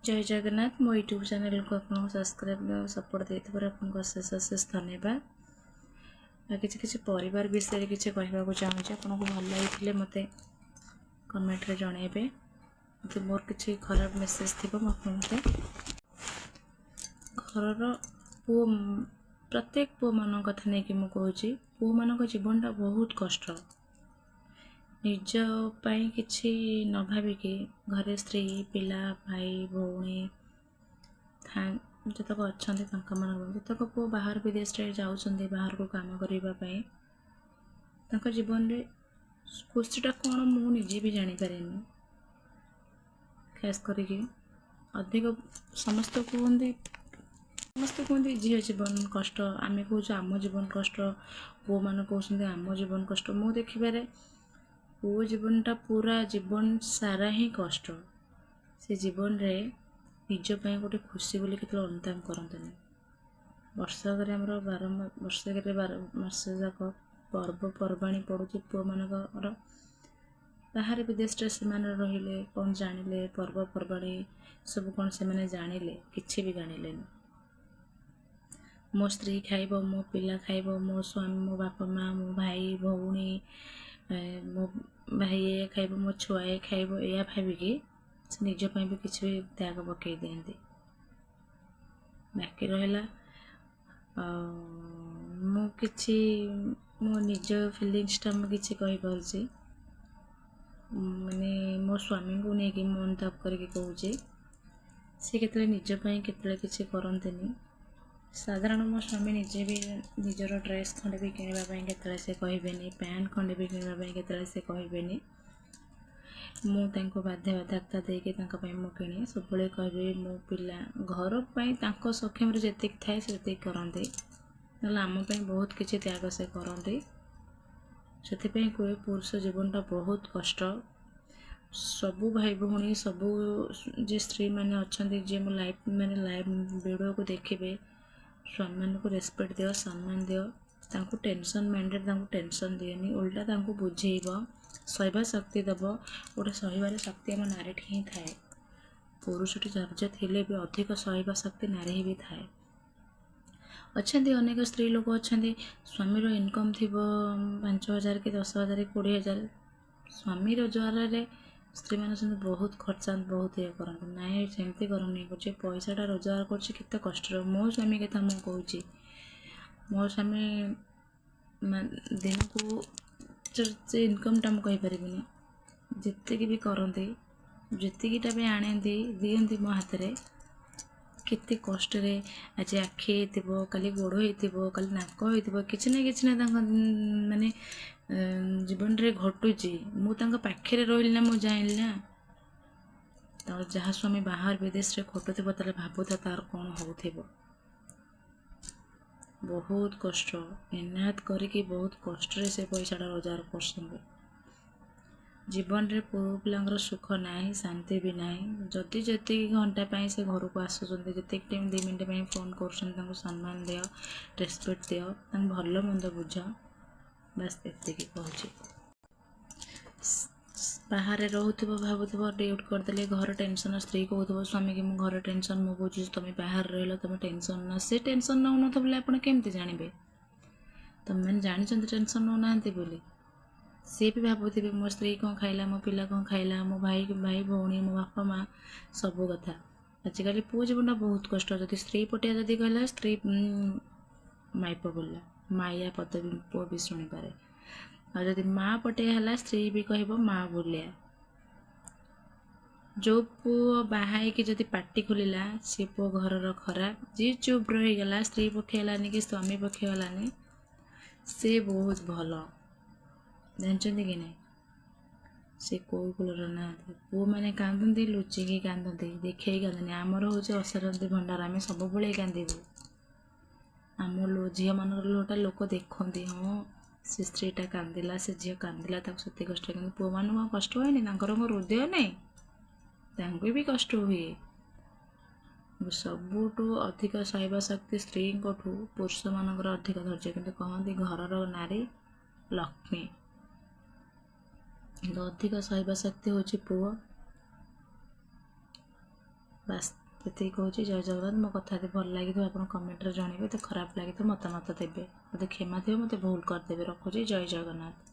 जय जगन्नाथ मो YouTube channel को आपको सब्सक्राइब सपोर्ट देते आपको अशेष अशेष धन्यवाद। किसी परिवार विषय किसी कहवाक चाहूँगी आपको भल लगी मत कमेंट जनइबे। तो मोर किसी खराब मेसेज थी मत घर पु प्रत्येक पु मान कथा नहीं कि मुझे पु मान जीवनटा बहुत कष्ट निज पाई किछि न भाविकी घरे स्त्री पिला भाई भौणी जतक अच्छा जतक पु बाहर विदेश जाऊँच बाहर को कम करने जीवन में खुशीटा कौन मुझे भी जापर खास करके अधिक समस्त कहते झील जीवन कष्ट आम कौच आम जीवन कष्ट पु मान कहते आम जीवन कष्ट मु देखिबारे पु जीवनटा पूरा जीवन सारा ही कष्ट से जीवन रे निजपाई गोटे खुशी बोली के अनुताप करते वर्षक वर्षक 12 मास जाक पर्वपर्वाणी पड़ुची पु मान बाहर विदेश से रहिले कौन जानिले पर्वपर्वाणी सब कौन से जानिले किछि भी जानिले मो स्त्री खाइब मो पिला खाइब मो स्वामी मो बापा माँ मो भाई भौणी मो भाई ये खाइब मो छुआ ये खाइब या भाविकी से निजपाई भी किसी भी त्याग पकई दिखती बाकी रहा मु किछि मो निज फिलिंग्सटा मुझे कहीपे माने मो स्वामी को लेकिन मो अनुताप करके कहूँ सी के निजपाई के किसी करते साधारण मो स्वामी निजे भी निजर ड्रेस खंडे भी किणापी के से कहबेनि पैंट खंडे भी किणापी के से कहबेनि मुझे बाध्य बाधकता देके मु किणे सब कहे मो पिला घर पर सक्षम जी थाए से करते ना आमपाई बहुत किसी त्याग से करते से कहे पुरुष जीवनटा बहुत कष्ट सबू भाई भौणी सबू जे स्त्री मैंने अच्छा जी मो लाइफ मैंने लाइफ वीडियो को देखिए स्वामी मान को रेस्पेक्ट दियो सम्मान दियो तांको टेंशन माइंडेड टेंशन दिएनि उल्टा बुझेब सहवा शक्ति दब गोटे सहबार शक्ति आम नारी ही थाए पुरुषटी धैर्य थे भी अधिक सहवा शक्ति नारी भी थाए अच्छा अनेक स्त्री लोक अच्छा स्वामीर इनकम थी 5,000 कि 10,000 कि 20,000 स्वामी रोजगार स्त्री मैंने बहुत खर्चा बहुत ये करते ना सेमती करनी जे पैसाटा रोजगार करते कष्ट मो स्वामी कथा मुझे कहूँ मो स्वामी दिन को से इनकमटा मुझे कहीपरि जी भी करते जीटा भी आनती दिखती मो हाथ में केते कष्ट रे आज आखि हो काली गोड़ हो काली नाक हो कि ना माने जीवन रे घटुची मु पाखे रही ना मुझे जाइली ना तो जहाँ स्वामी बाहर विदेश रे खटुव ताले भावुता तार कौन हो बहुत कष्ट मेहनत करके बहुत कष्ट रे से पैसाटा रोजगार कर जीवन रे पुओ पिलांगर सुख नाही शांति भी नाही जदि जी घंटा पाई से घर को आसुँच जी टाइम 2 मिनट फोन कर सम्मान दियो रेस्पेक्ट दियो भल मंद बुझ बस एति कहूँ बाहर रोथुव भावुव ड्यूट करदे घर टेंशन स्त्री कहूँ स्वामी कि घर टेंशन मु बुझुँ तुम बाहर रही तुम टेंशन न से टेंशन नौ न बोले आप केमती जानवे तुम मैंने जानी टेंशन नौ ना बोली सी भी भावुवे मो स्त्री कौन खाइला मो पिला कौन खाइला मो भाई भाई भौणी मो बापा माँ सबू कथा आजिकल पुओ जीवनटा बहुत कष्ट जदि स्त्री पटिया जदि कहला स्त्री माइप बोलला माया पद भी पुओ भी शुणी पारे और जदि माँ पटिया है स्त्री भी कह माँ बोलिया जो पुओ बाहाई कि जदि पाटी खोलिला सी पुओ घर खराब जी चुप रहीगला स्त्री पक्षेलानी कि स्वामी पक्षेलानी से बहुत भल जानते कि नहीं से कौ कूलर ना पु मैंने कांदती लुचिकी कांदती देखे कांदनी आमर हूँ असारती भंडार आम सब कांदू आम झील मान लुटा लोक देखती हाँ से स्त्रीटा कांदिला से झील कांदिला से कष्ट कि पु मान कष्ट हुए हृदय नहीं भी कष्ट हुए सबुठू अधिक सहवा शक्ति स्त्री पुरुष मानकर अधिक धैर्य कि कहती घर नारी लक्ष्मी अधिक सहवा शक्ति हूँ पुओ ବାସ୍ ସେତିକି କହୁଛି। ଜୟ ଜଗନ୍ନାଥ। ମୋ କଥା ଯଦି ଭଲ ଲାଗିଥିବ ଆପଣ କମେଣ୍ଟରେ ଜଣାଇବେ, ତ ଖରାପ ଲାଗିଥିବ ମତାମତ ଦେବେ। ମୋତେ କ୍ଷମା ଥିବ, ମୋତେ ଭୁଲ କରିଦେବେ। ରଖୁଛି। ଜୟ ଜଗନ୍ନାଥ।